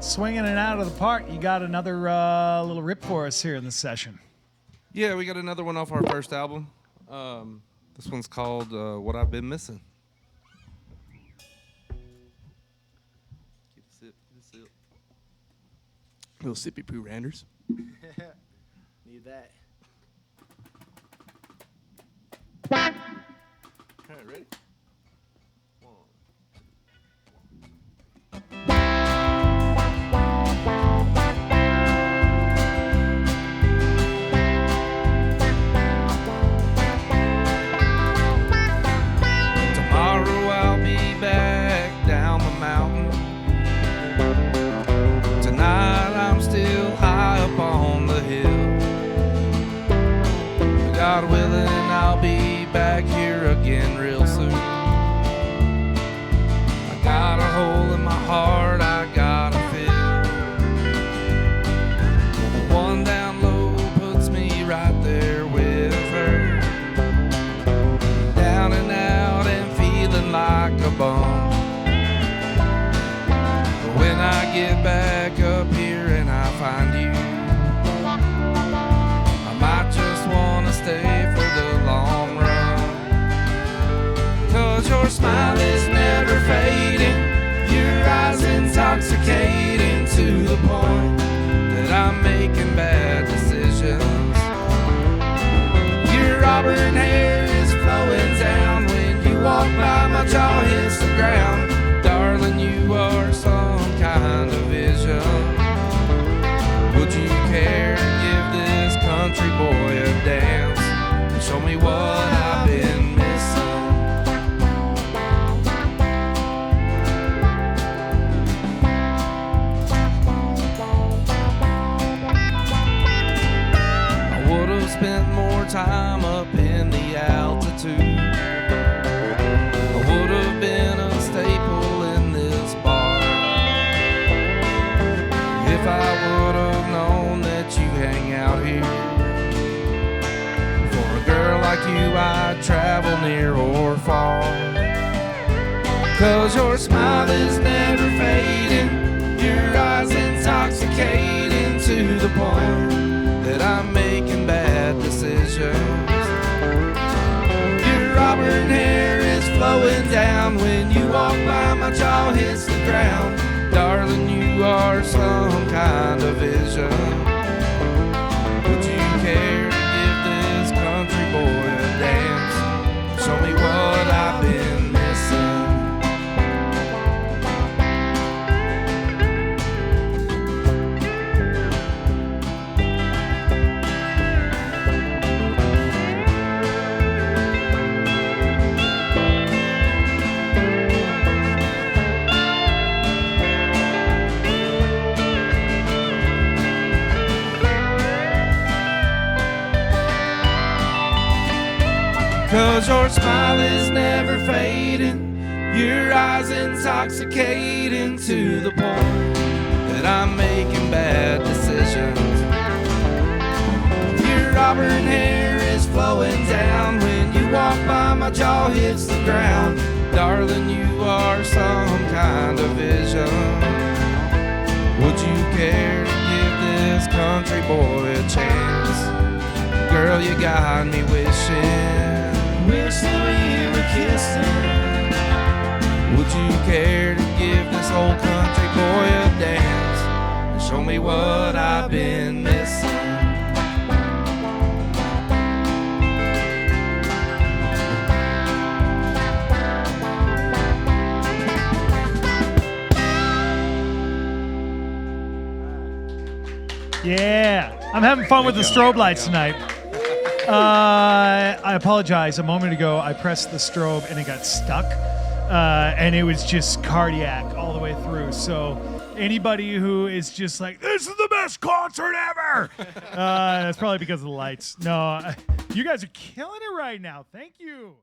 Swinging it out of the park. You got another little rip for us here in the session. Yeah, we got another one off our first album. This one's called What I've Been Missing. Get a sip, get a sip. Little sippy poo randers. Need that. All right, ready? Tomorrow I'll be back down the mountain. Tonight I'm still high up on the hill. God willing, I'll be back here again real soon. I got a hole in my heart I gotta fill. The one down low puts me right there with her. Down and out and feeling like a bum. But when I get back up here and I find you, I might just wanna stay for the long run. 'Cause your smile is never fading, your eyes intoxicating to the point that I'm making bad decisions. Your auburn hair is flowing down when you walk by, my jaw hits the ground. Darling, you are some kind of vision. Would you care to give this country boy a dance and show me what I've been missing? I would have spent more time up in the altitude. I would have been a staple in this bar if I would have known that you hang out here. For a girl like you, I'd travel near or far. 'Cause your smile is never fading, your eyes intoxicating to the point that I'm making bad decisions. Your auburn hair is flowing down when you walk by, my jaw hits the ground. Darling, you are some kind of vision. Would you care to give this country boy a dance? Show me what I've been missing. 'Cause your smile is never fading, your eyes intoxicating to the point that I'm making bad decisions. Your auburn hair is flowing down when you walk by, my jaw hits the ground. Darling, you are some kind of vision. Would you care to give this country boy a chance? Girl, you got me wishing we were kissing. Would you care to give this old country boy a dance and show me what I've been missing? Yeah, I'm having fun with the strobe lights tonight. I apologize. A moment ago, I pressed the strobe and it got stuck, and it was just cardiac all the way through. So anybody who is just like, this is the best concert ever, that's probably because of the lights. No, you guys are killing it right now. Thank you.